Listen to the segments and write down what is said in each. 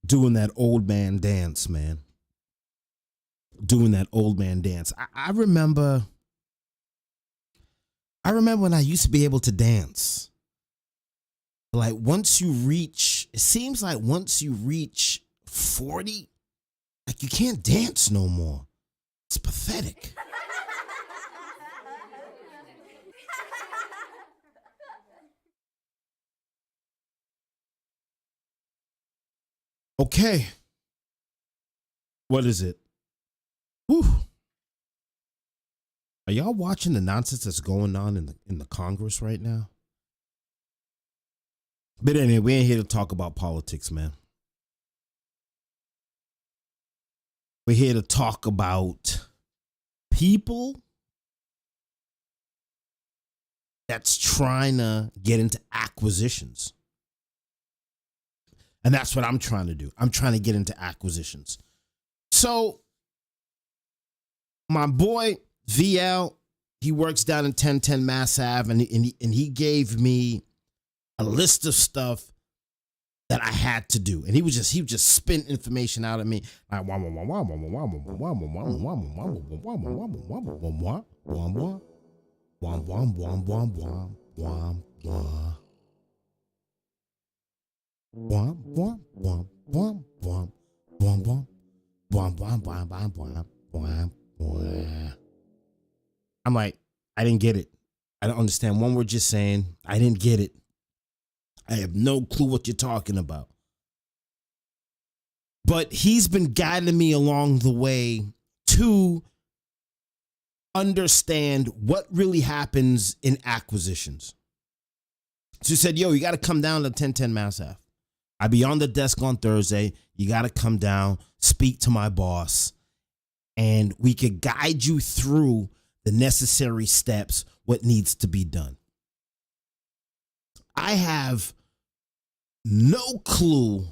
doing that old man dance, man. Doing that old man dance. I remember when I used to be able to dance. Like once you reach, it seems like once you reach 40, like you can't dance no more. It's pathetic. Okay. What is it? Whew. Are y'all watching the nonsense that's going on in the Congress right now? But anyway, we ain't here to talk about politics, man. We're here to talk about people that's trying to get into acquisitions. And that's what I'm trying to do. I'm trying to get into acquisitions. So my boy VL, he works down in 1010 Mass Ave, and he gave me a list of stuff that I had to do. And he would just spin information out of me. I'm like, I didn't get it. I don't understand one word you're saying. I didn't get it. I have no clue what you're talking about. But he's been guiding me along the way to understand what really happens in acquisitions. So he said, yo, you got to come down to 1010 Mass Ave. I'll be on the desk on Thursday. You got to come down, speak to my boss, and we could guide you through the necessary steps, what needs to be done. I have no clue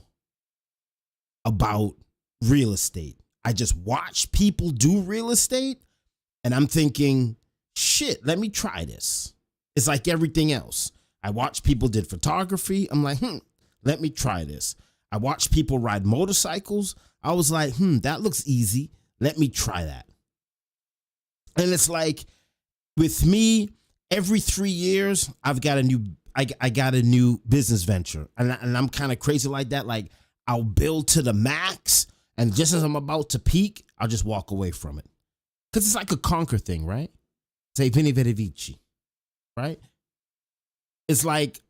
about real estate. I just watch people do real estate, and I'm thinking, shit, let me try this. It's like everything else. I watch people did photography. I'm like, let me try this. I watch people ride motorcycles. I was like, that looks easy. Let me try that. And it's like with me, every 3 years, I've got a new, I got a new business venture. And I'm kind of crazy like that. Like I'll build to the max, and just as I'm about to peak, I'll just walk away from it. Because it's like a conquer thing, right? Say Veni Vidi Vici, right? It's like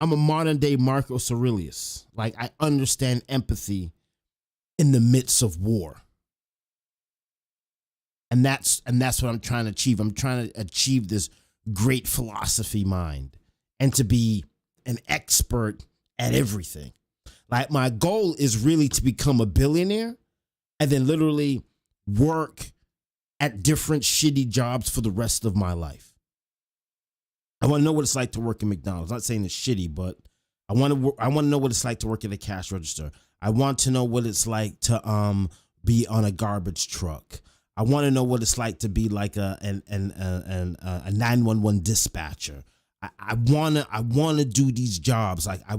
I'm a modern day Marcus Aurelius. Like I understand empathy in the midst of war. And that's what I'm trying to achieve. I'm trying to achieve this great philosophy mind and to be an expert at everything. Like my goal is really to become a billionaire and then literally work at different shitty jobs for the rest of my life. I want to know what it's like to work in McDonald's. I'm not saying it's shitty, but I want to know what it's like to work at a cash register. I want to know what it's like to be on a garbage truck. I want to know what it's like to be like a 911 dispatcher. I wanna do these jobs. Like I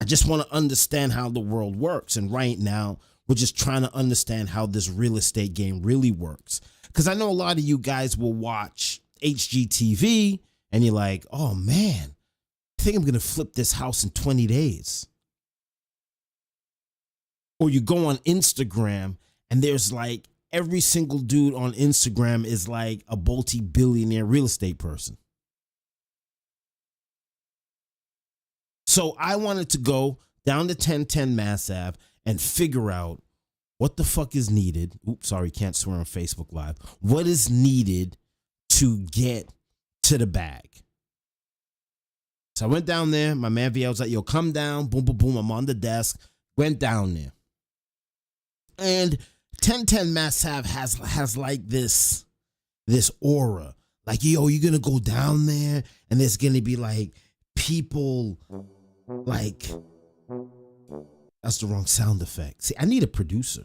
just want to understand how the world works. And right now, we're just trying to understand how this real estate game really works. Because I know a lot of you guys will watch HGTV and you're like, oh man, I think I'm going to flip this house in 20 days. Or you go on Instagram and there's like every single dude on Instagram is like a multi-billionaire real estate person. So I wanted to go down to 1010 Mass Ave and figure out what the fuck is needed. Oops, sorry, can't swear on Facebook Live. What is needed to get to the bag? So I went down there. My man VL was like, yo, come down. Boom, boom, boom. I'm on the desk. Went down there. And 1010 Mass Ave has like this aura. Like, yo, you're going to go down there and there's going to be like people like, that's the wrong sound effect. See, I need a producer.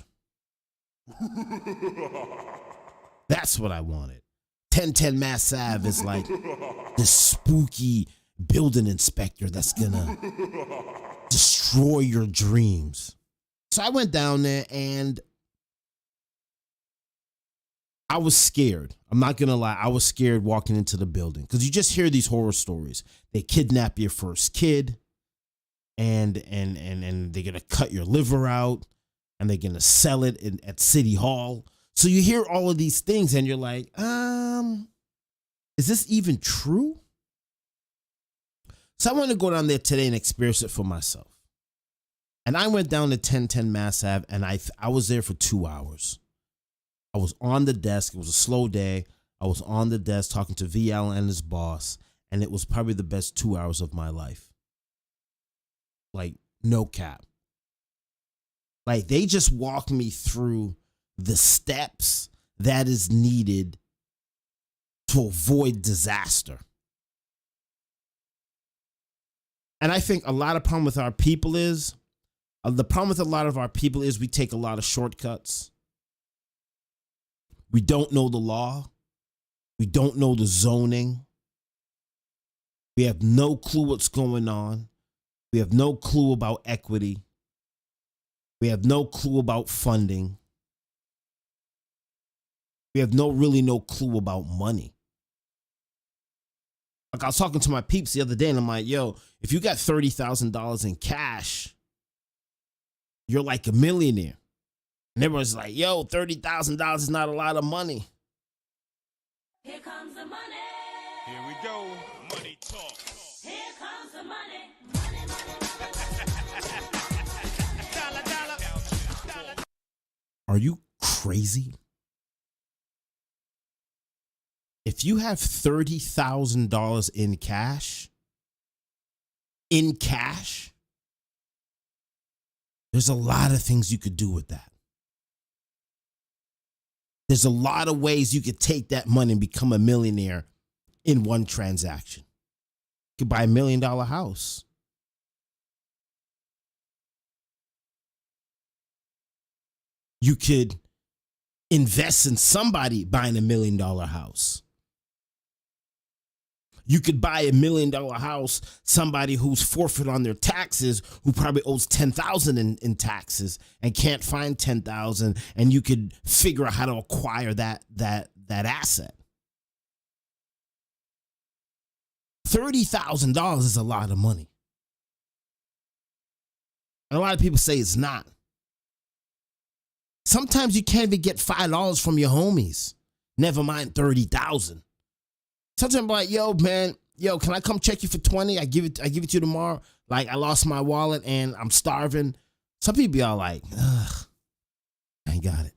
That's what I wanted. 1010 Mass Ave is like this spooky building inspector that's gonna destroy your dreams. So I went down there and I was scared. I'm not going to lie. I was scared walking into the building because you just hear these horror stories. They kidnap your first kid and they're going to cut your liver out and they're going to sell it at City Hall. So you hear all of these things and you're like, is this even true? So I want to go down there today and experience it for myself. And I went down to 1010 Mass Ave and I was there for 2 hours. I was on the desk. It was a slow day. I was on the desk talking to VL and his boss, and it was probably the best 2 hours of my life. Like, no cap. Like, they just walked me through the steps that is needed to avoid disaster. And I think a lot of problem with our people is, the problem with a lot of our people is we take a lot of shortcuts. We don't know the law. We don't know the zoning. We have no clue what's going on. We have no clue about equity. We have no clue about funding. We have no clue about money. Like I was talking to my peeps the other day and I'm like, yo, if you got $30,000 in cash, you're like a millionaire. And everyone's like, yo, $30,000 is not a lot of money. Here comes the money. Here we go. Money talk. Here comes the money. Money, money, money, money. Are you crazy? If you have $30,000 in cash, there's a lot of things you could do with that. There's a lot of ways you could take that money and become a millionaire in one transaction. You could buy $1 million house. You could invest in somebody buying $1 million house. You could buy $1 million house, somebody who's forfeit on their taxes, who probably owes $10,000 in taxes and can't find $10,000, and you could figure out how to acquire that asset. $30,000 is a lot of money. And a lot of people say it's not. Sometimes you can't even get $5 from your homies. Never mind 30,000. Sometimes I'm like, yo, man, can I come check you for 20? I give it to you tomorrow. Like, I lost my wallet and I'm starving. Some people are like, ugh, I ain't got it.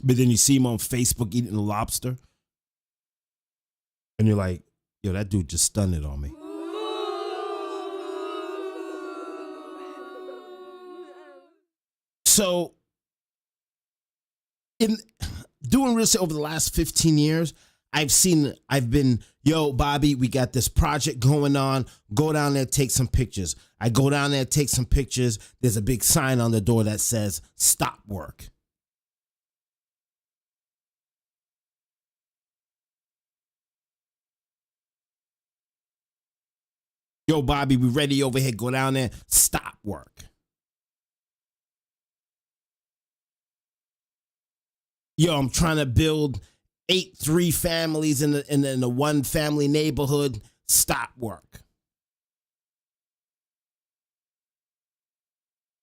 But then you see him on Facebook eating a lobster. And you're like, yo, that dude just stunned it on me. So, in doing real estate over the last 15 years, I've been, yo, Bobby, we got this project going on. Go down there, take some pictures. I go down there, take some pictures. There's a big sign on the door that says, stop work. Yo, Bobby, we ready over here. Go down there, stop work. Yo, I'm trying to build 8 3-families in the 1-family neighborhood. Stop work.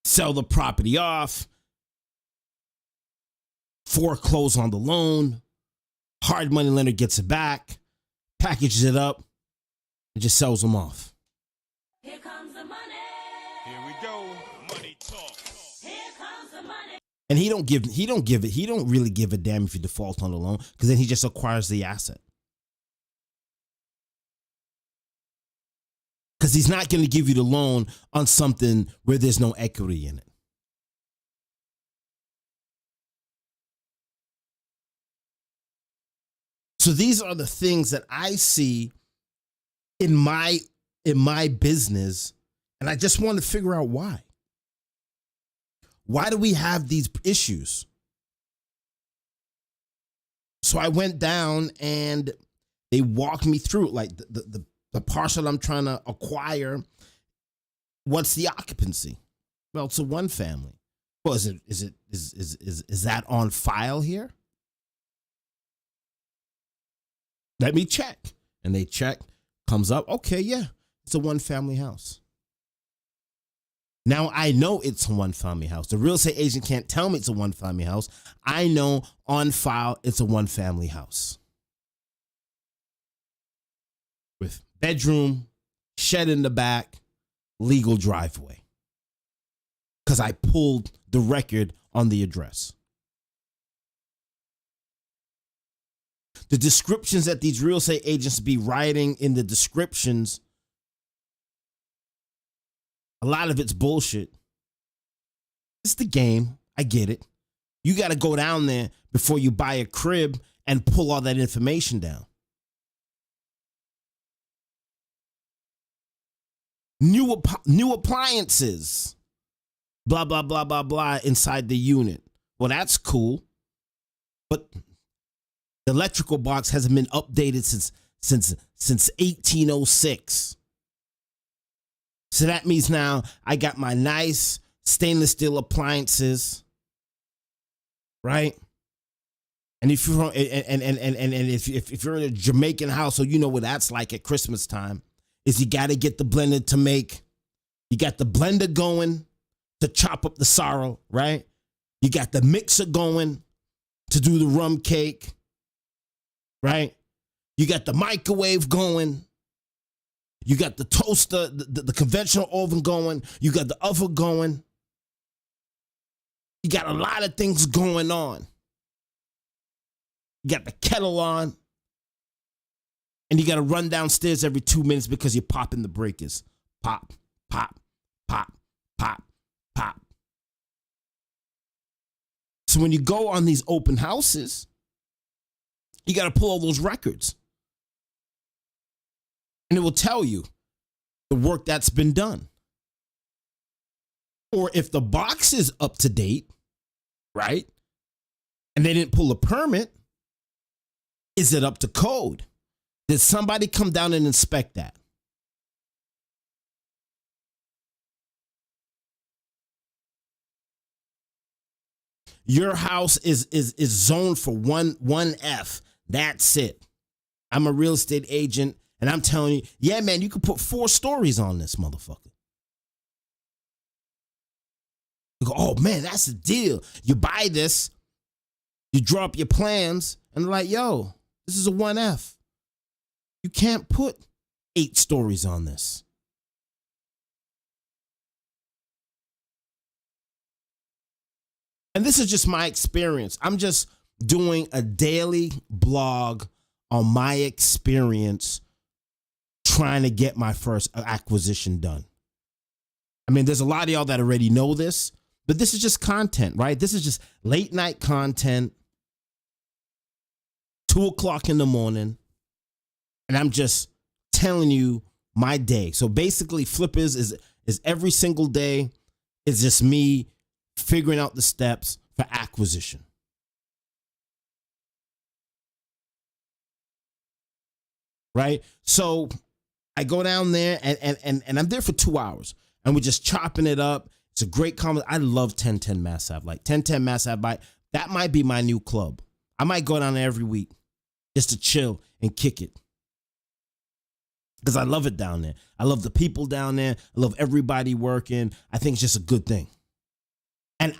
Sell the property off. Foreclose on the loan. Hard money lender gets it back. Packages it up. And just sells them off. Here comes the money. Here we go. Money talk. Here comes the money. And he don't really give a damn if you default on the loan, because then he just acquires the asset. Because he's not going to give you the loan on something where there's no equity in it. So these are the things that I see in my business, and I just want to figure out why. Why do we have these issues? So I went down and they walked me through it, like the parcel I'm trying to acquire. What's the occupancy? Well, it's a one family. Well, is that on file here? Let me check. And they check, comes up, okay, yeah, it's a one family house. Now I know it's a one family house. The real estate agent can't tell me it's a one family house. I know on file it's a one family house. With bedroom, shed in the back, legal driveway. Because I pulled the record on the address. The descriptions that these real estate agents be writing in the descriptions, a lot of it's bullshit. It's the game. I get it. You got to go down there before you buy a crib and pull all that information down. New appliances, blah, blah, blah, blah, blah, inside the unit. Well, that's cool. But the electrical box hasn't been updated since 1806. So that means now I got my nice stainless steel appliances, right? And if you're if you're in a Jamaican household, you know what that's like at Christmas time. Is you got to get the blender to make. You got the blender going to chop up the sorrel, right? You got the mixer going to do the rum cake, right? You got the microwave going. You got the toaster, the conventional oven going. You got the oven going. You got a lot of things going on. You got the kettle on. And you got to run downstairs every 2 minutes because you're popping the breakers. Pop, pop, pop, pop, pop. So when you go on these open houses, you got to pull all those records. And it will tell you the work that's been done. Or if the box is up to date, right? And they didn't pull a permit, is it up to code? Did somebody come down and inspect that? Your house is zoned for 1F. That's it. I'm a real estate agent, and I'm telling you, yeah, man, you could put 4 stories on this motherfucker. You go, oh, man, that's a deal. You buy this, you draw up your plans, and they're like, yo, this is a 1F. You can't put 8 stories on this. And this is just my experience. I'm just doing a daily blog on my experience trying to get my first acquisition done. I mean, there's a lot of y'all that already know this, but this is just content, right? This is just late night content, 2 o'clock in the morning. And I'm just telling you my day. So basically, Flippers is every single day is just me figuring out the steps for acquisition. Right? So I go down there and I'm there for 2 hours. And we're just chopping it up. It's a great comment. I love 1010 Mass Ave. Like 1010 Mass Ave. That might be my new club. I might go down there every week just to chill and kick it. Because I love it down there. I love the people down there. I love everybody working. I think it's just a good thing. And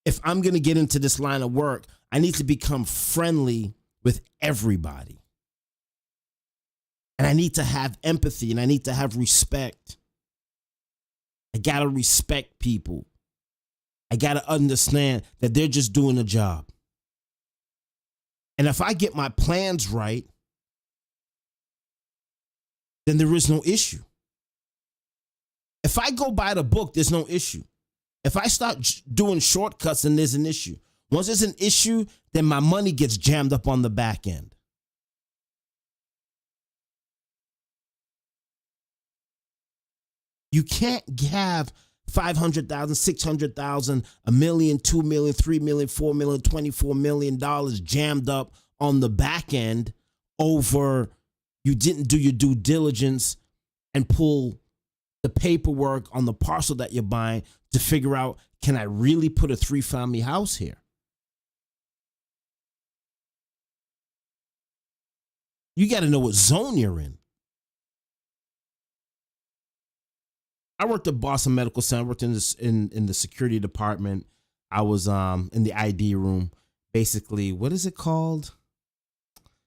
if I'm going to get into this line of work, I need to become friendly with everybody. And I need to have empathy and I need to have respect. I got to respect people. I got to understand that they're just doing a job. And if I get my plans right, then there is no issue. If I go by the book, there's no issue. If I start doing shortcuts, then there's an issue. Once there's an issue, then my money gets jammed up on the back end. You can't have 500,000, 600,000, $1 million, $2 million, $3 million, $4 million, $24 million jammed up on the back end over you didn't do your due diligence and pull the paperwork on the parcel that you're buying to figure out, can I really put a 3-family house here? You got to know what zone you're in. I worked at Boston Medical Center. I worked in the security department. I was in the ID room. Basically, what is it called?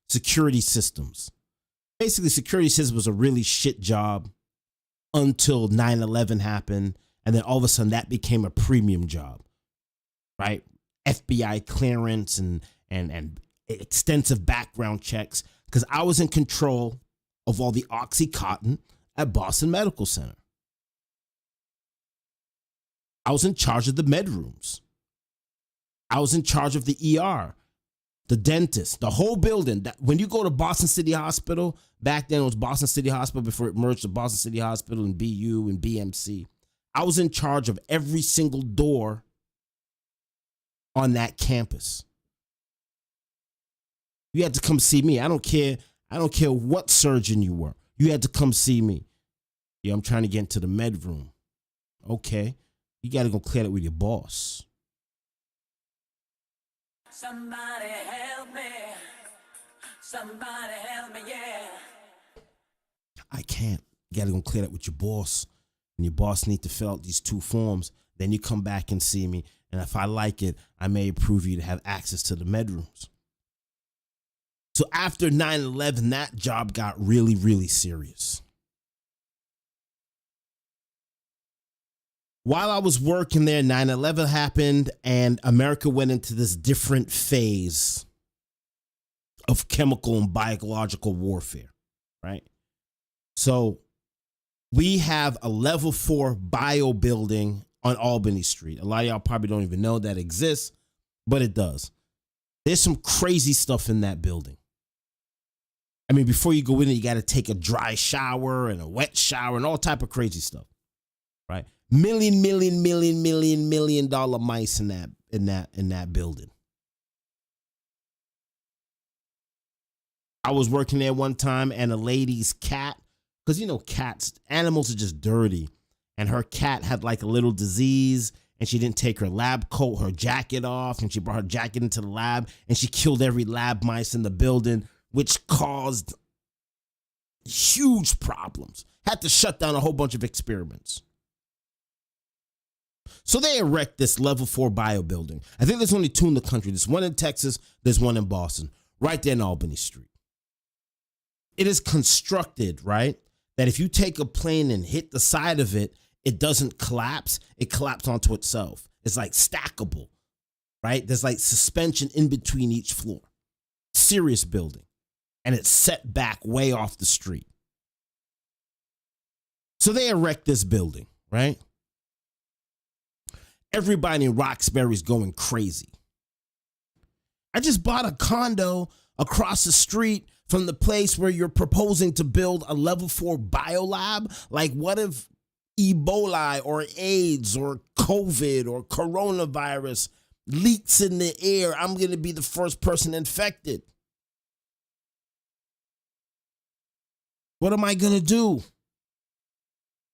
Security systems. Basically, security systems was a really shit job until 9/11 happened, and then all of a sudden that became a premium job, right? FBI clearance and extensive background checks, because I was in control of all the OxyContin at Boston Medical Center. I was in charge of the med rooms. I was in charge of the ER, the dentist, the whole building. When you go to Boston City Hospital, back then it was Boston City Hospital before it merged to Boston City Hospital and BU and BMC. I was in charge of every single door on that campus. You had to come see me. I don't care what surgeon you were. You had to come see me. Yeah, I'm trying to get into the med room. Okay. You got to go clear it with your boss. Somebody help me. Somebody help me, yeah. I can't. You got to go clear that with your boss. And your boss need to fill out these 2 forms. Then you come back and see me. And if I like it, I may approve you to have access to the med rooms. So after 9/11, that job got really, really serious. While I was working there, 9/11 happened and America went into this different phase of chemical and biological warfare, right? So we have a level 4 bio building on Albany Street. A lot of y'all probably don't even know that exists, but it does. There's some crazy stuff in that building. I mean, before you go in, you got to take a dry shower and a wet shower and all type of crazy stuff, right? $1 million mice in that building. I was working there one time and a lady's cat, because you know cats, animals are just dirty, and her cat had like a little disease and she didn't take her lab coat, her jacket off, and she brought her jacket into the lab and she killed every lab mice in the building, which caused huge problems. Had to shut down a whole bunch of experiments. So they erect this level 4 bio building. I think there's only 2 in the country. There's one in Texas, there's one in Boston, right there in Albany Street. It is constructed, right, that if you take a plane and hit the side of it, it doesn't collapse. It collapses onto itself. It's like stackable, right? There's like suspension in between each floor. Serious building. And it's set back way off the street. So they erect this building, right? Everybody in Roxbury's going crazy. I just bought a condo across the street from the place where you're proposing to build a level 4 biolab. Like, what if Ebola or AIDS or COVID or coronavirus leaks in the air? I'm going to be the first person infected. What am I going to do?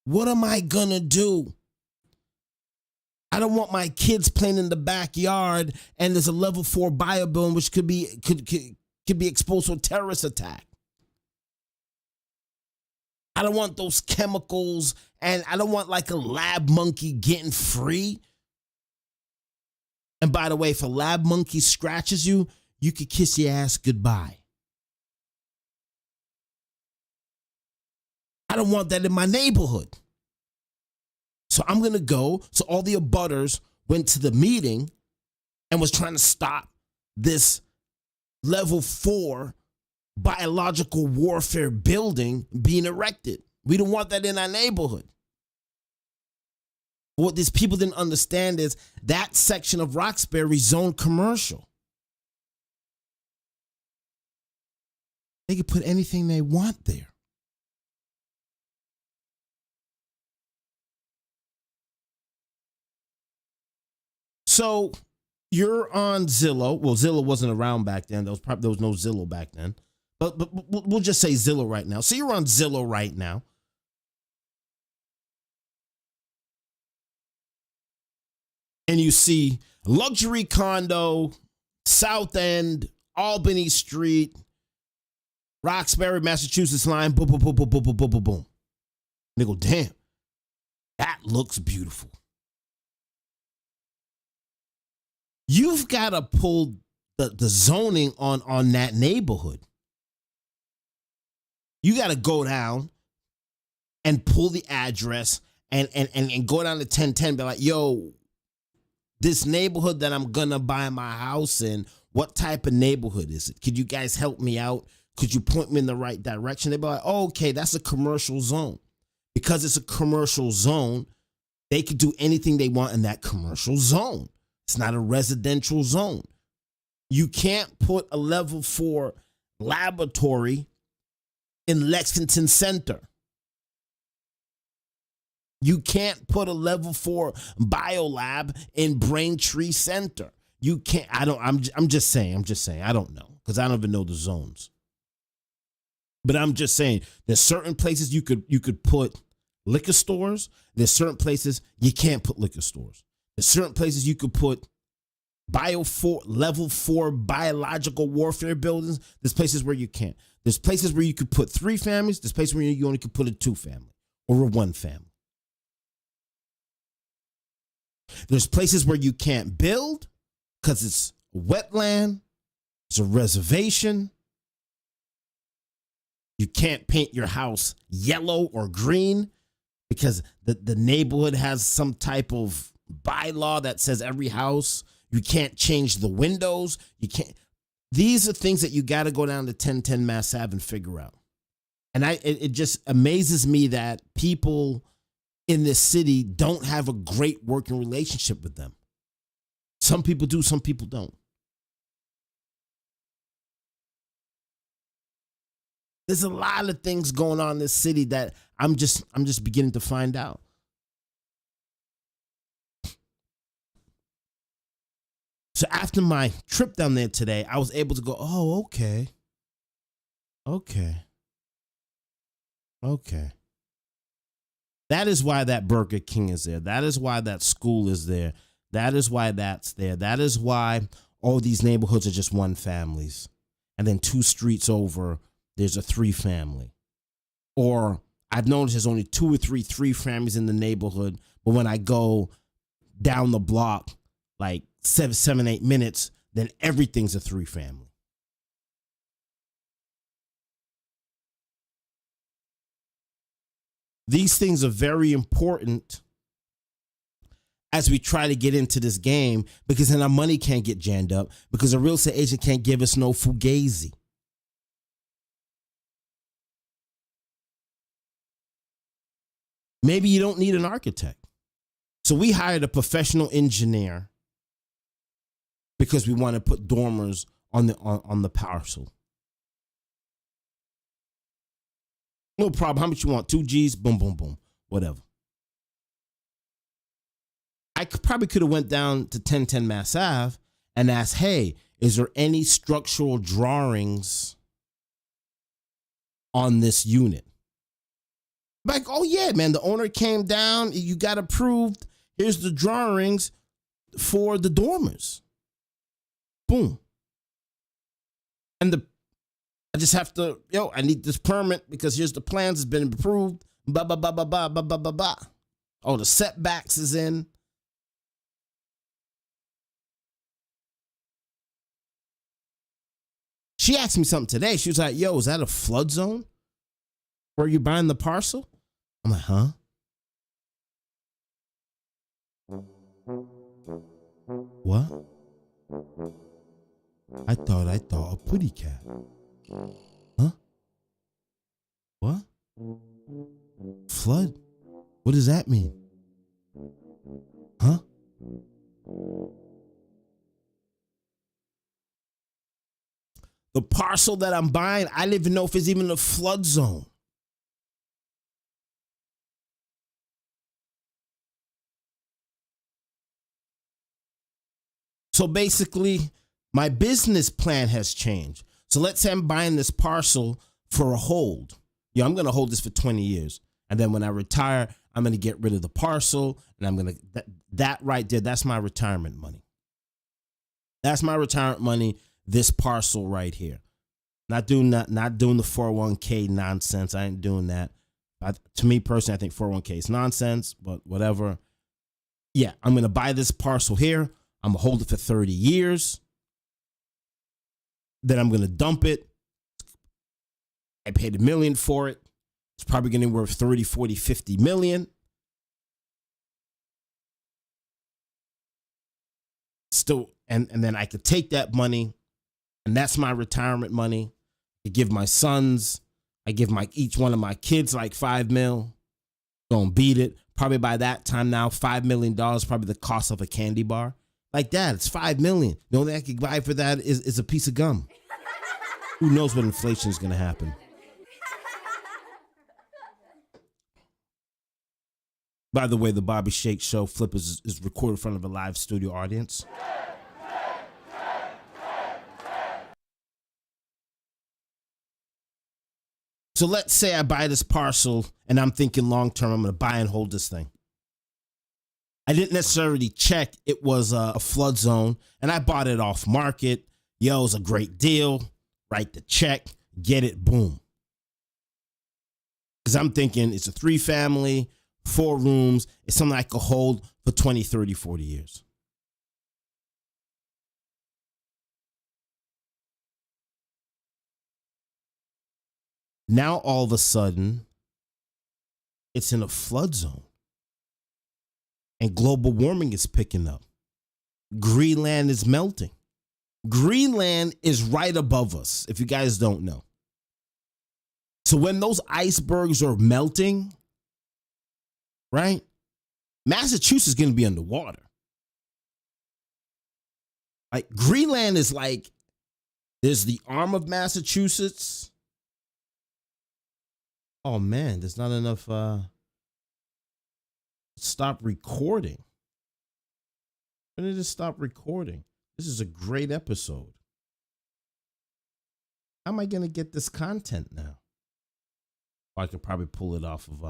What am I going to do? I don't want my kids playing in the backyard and there's a level 4 bio building which could be exposed to a terrorist attack. I don't want those chemicals, and I don't want like a lab monkey getting free. And by the way, if a lab monkey scratches you, you could kiss your ass goodbye. I don't want that in my neighborhood. So I'm going to go. So all the abutters went to the meeting and was trying to stop this level 4 biological warfare building being erected. We don't want that in our neighborhood. What these people didn't understand is that section of Roxbury zoned commercial. They could put anything they want there. So You're on Zillow. Well, Zillow wasn't around back then. There was no Zillow back then. But we'll just say Zillow right now. So you're on Zillow right now. And you see luxury condo, South End, Albany Street, Roxbury, Massachusetts line, boom, boom, boom, boom, boom, boom, boom, boom, boom. And they go, damn, that looks beautiful. You've got to pull the zoning on that neighborhood. You got to go down and pull the address and go down to 1010, be like, yo, this neighborhood that I'm gonna buy my house in, what type of neighborhood is it? Could you guys help me out? Could you point me in the right direction? They'd be like, oh, okay, that's a commercial zone. Because it's a commercial zone, they could do anything they want in that commercial zone. It's not a residential zone. You can't put a level 4 laboratory in Lexington Center. You can't put a level 4 biolab in Braintree Center. You can't. I'm just saying. I don't know because I don't even know the zones. But I'm just saying there's certain places you could put liquor stores. There's certain places you can't put liquor stores. There's certain places you could put level 4 biological warfare buildings. There's places where you can't. There's places where you could put 3 families. There's places where you only could put a 2 family or a 1 family. There's places where you can't build because it's a wetland, it's a reservation. You can't paint your house yellow or green because the neighborhood has some type of bylaw that says every house, you can't change the windows. You can't. These are things that you got to go down to 1010 Mass Ave and figure out. And it just amazes me that people in this city don't have a great working relationship with them. Some people do, some people don't. There's a lot of things going on in this city that I'm just beginning to find out. So after my trip down there today, I was able to go, oh, okay. That is why that Burger King is there. That is why that school is there. That is why that's there. That is why all these neighborhoods are just 1 families. And then 2 streets over, there's a 3 family. Or I've noticed there's only 2 or 3 families in the neighborhood. But when I go down the block, like 7, 8 minutes, then everything's a 3 family. These things are very important as we try to get into this game because then our money can't get jammed up because a real estate agent can't give us no fugazi. Maybe you don't need an architect. So we hired a professional engineer because we want to put dormers on the parcel. No problem. How much you want? 2 G's? Boom, boom, boom. Whatever. I probably could have went down to 1010 Mass Ave and asked, hey, is there any structural drawings on this unit? Like, oh yeah, man, the owner came down. You got approved. Here's the drawings for the dormers. Boom. And I just have to, I need this permit because here's the plans. It's been approved. Blah, blah, blah, blah, blah, blah, blah, blah, blah. Oh, the setbacks is in. She asked me something today. She was like, yo, is that a flood zone? Where you buying the parcel? I'm like, huh? What? I thought a putty cat. Huh? What? Flood? What does that mean? Huh? The parcel that I'm buying, I don't even know if it's even a flood zone. So basically, my business plan has changed. So let's say I'm buying this parcel for a hold. I'm going to hold this for 20 years. And then when I retire, I'm going to get rid of the parcel. And I'm going to, that right there, that's my retirement money. That's my retirement money, this parcel right here. Not doing the 401k nonsense. I ain't doing that. To me personally, I think 401k is nonsense, but whatever. Yeah, I'm going to buy this parcel here. I'm going to hold it for 30 years. Then I'm going to dump it. I paid $1 million for it. It's probably going to be worth 30, 40, 50 million. Still, and then I could take that money, and that's my retirement money. I give my sons, I give each one of my kids like $5 million. Gonna beat it. Probably by that time now, $5 million, probably the cost of a candy bar. Like that, it's $5 million. The only thing I could buy for that is a piece of gum. Who knows what inflation is gonna happen? By the way, the Bobby Shake Show, Flippers, is recorded in front of a live studio audience. So let's say I buy this parcel and I'm thinking long term, I'm going to buy and hold this thing. I didn't necessarily check it was a flood zone, and I bought it off market. Yo, it was a great deal. Write the check, get it, boom. Because I'm thinking it's a 3-family, 4 rooms. It's something I could hold for 20, 30, 40 years. Now, all of a sudden, it's in a flood zone. And global warming is picking up. Greenland is melting. Greenland is right above us, if you guys don't know. So when those icebergs are melting, right, Massachusetts is going to be underwater. Like, Greenland is like, there's the arm of Massachusetts. Oh man, there's not enough. Stop recording. When did it stop recording? This is a great episode. How am I gonna get this content now? Oh, I could probably pull it off of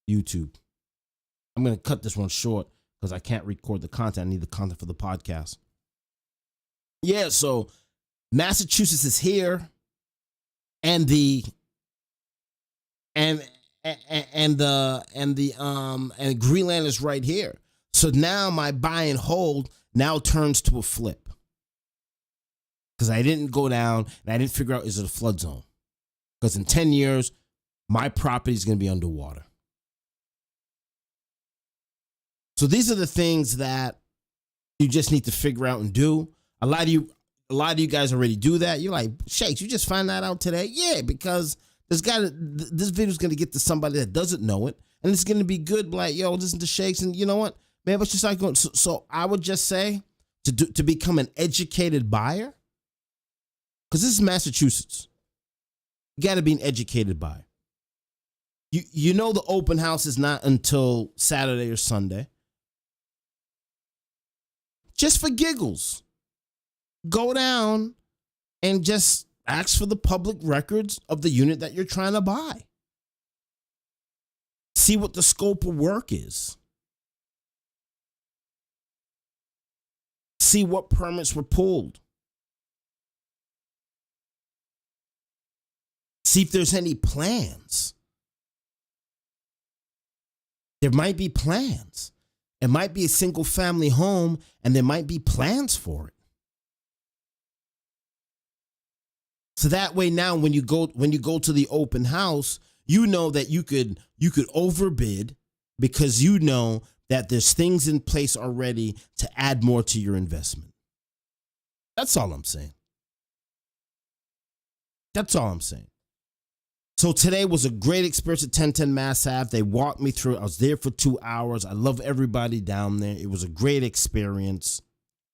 YouTube. I'm gonna cut this one short because I can't record the content. I need the content for the podcast. Yeah, so Massachusetts is here, and Greenland is right here. So now my buy and hold now turns to a flip. Because I didn't go down and I didn't figure out, is it a flood zone? Because in 10 years, my property is going to be underwater. So these are the things that you just need to figure out and do. A lot of you guys already do that. You're like, Shakes, you just find that out today? Yeah, because this video is going to get to somebody that doesn't know it, and it's going to be good. Like, yo, listen to Shakes, and you know what? Maybe let's just start going. So I would just say to become an educated buyer, because this is Massachusetts. You got to be an educated buyer. You know the open house is not until Saturday or Sunday. Just for giggles, go down and just ask for the public records of the unit that you're trying to buy. See what the scope of work is. See what permits were pulled. See if there's any plans. There might be plans. It might be a single family home, and there might be plans for it. So that way now when you go to the open house, you know that you could overbid because you know that there's things in place already to add more to your investment. That's all I'm saying. That's all I'm saying. So today was a great experience at 1010 Mass Ave. They walked me through it. I was there for 2 hours. I love everybody down there. It was a great experience,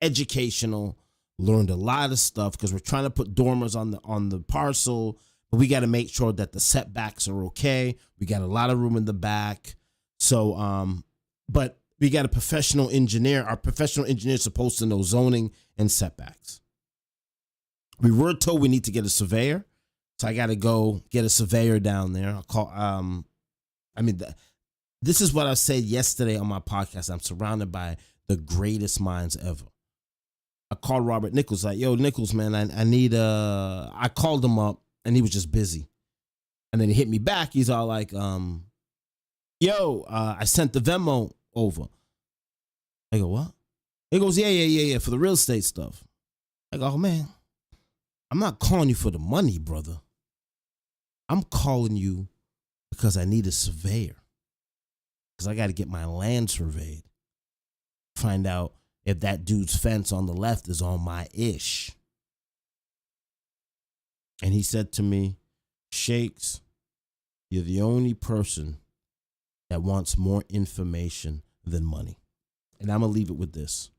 educational. Learned a lot of stuff because we're trying to put dormers on the parcel, but we got to make sure that the setbacks are okay. We got a lot of room in the back. So, but we got a professional engineer. Our professional engineer is supposed to know zoning and setbacks. We were told we need to get a surveyor. So I got to go get a surveyor down there. I'll call, this is what I said yesterday on my podcast. I'm surrounded by the greatest minds ever. I called Robert Nichols, like, yo, Nichols, man, I need I called him up and he was just busy. And then he hit me back. He's all like, I sent the Venmo over. I go, what? He goes, yeah, for the real estate stuff. I go, oh, man, I'm not calling you for the money, brother. I'm calling you because I need a surveyor. Because I got to get my land surveyed. Find out if that dude's fence on the left is on my ish. And he said to me, Shakes, you're the only person that wants more information than money. And I'm going to leave it with this.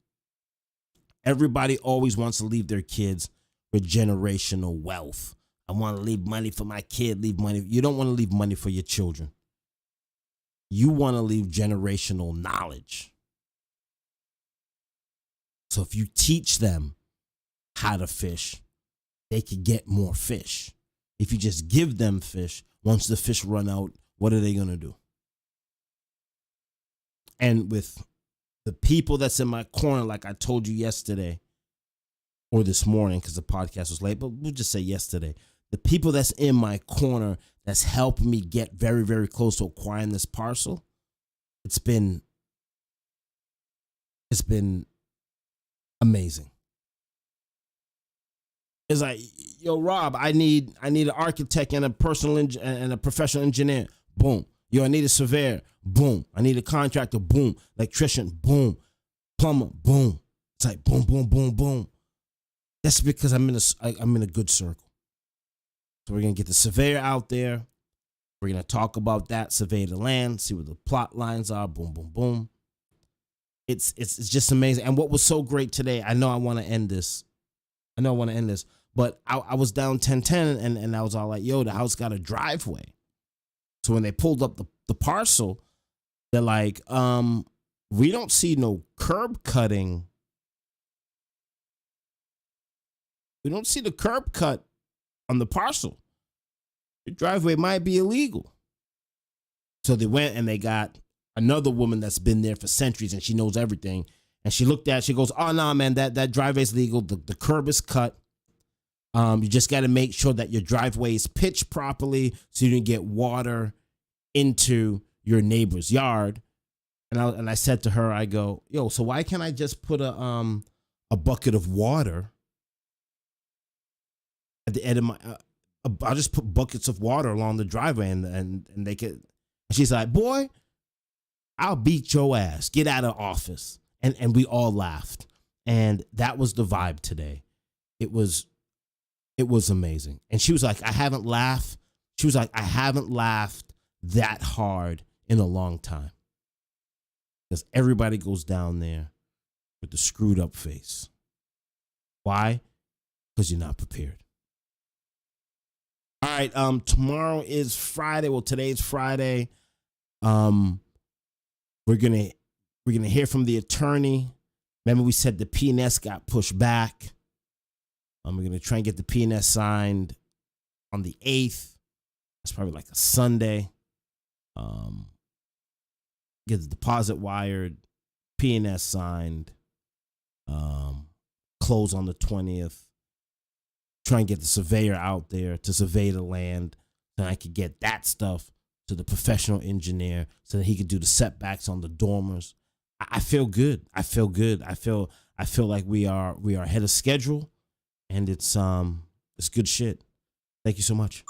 Everybody always wants to leave their kids with generational wealth. I want to leave money for my kid, leave money. You don't want to leave money for your children. You want to leave generational knowledge. So if you teach them how to fish, they can get more fish. If you just give them fish, once the fish run out, what are they going to do? And with the people that's in my corner, like I told you yesterday or this morning, because the podcast was late, but we'll just say yesterday, the people that's in my corner that's helping me get very, very close to acquiring this parcel, it's been amazing. It's like, yo, Rob, I need an architect and a and a professional engineer. Boom. Yo, I need a surveyor. Boom. I need a contractor. Boom. Electrician. Boom. Plumber. Boom. It's like boom, boom, boom, boom. That's because I'm in a good circle. So we're gonna get the surveyor out there. We're gonna talk about that, survey the land, see what the plot lines are. Boom, boom, boom. It's just amazing. And what was so great today, I know I want to end this. But I was down 1010 and I was all like, yo, the house got a driveway. So when they pulled up the parcel, they're like, we don't see no curb cutting. We don't see the curb cut on the parcel. The driveway might be illegal. So they went and they got another woman that's been there for centuries and she knows everything. And she looked at it, she goes, oh, no, man, that driveway's legal. The curb is cut. You just got to make sure that your driveway is pitched properly so you don't get water into your neighbor's yard. And I said to her, I go, yo, so why can't I just put a bucket of water at the end of my, I'll just put buckets of water along the driveway and they can, she's like, boy, I'll beat your ass. Get out of office. And we all laughed. And that was the vibe today. It was amazing. And she was like, I haven't laughed. She was like, I haven't laughed that hard in a long time. Because everybody goes down there with the screwed up face. Why? Because you're not prepared. All right, tomorrow is Friday. Well, today's Friday. We're gonna hear from the attorney. Remember, we said the P&S got pushed back. We're gonna try and get the P&S signed on the 8th. That's probably like a Sunday. Get the deposit wired, P&S signed, close on the 20th. Try and get the surveyor out there to survey the land, so I could get that stuff to the professional engineer so that he could do the setbacks on the dormers. I feel good. I feel like we are ahead of schedule, and it's good shit. Thank you so much.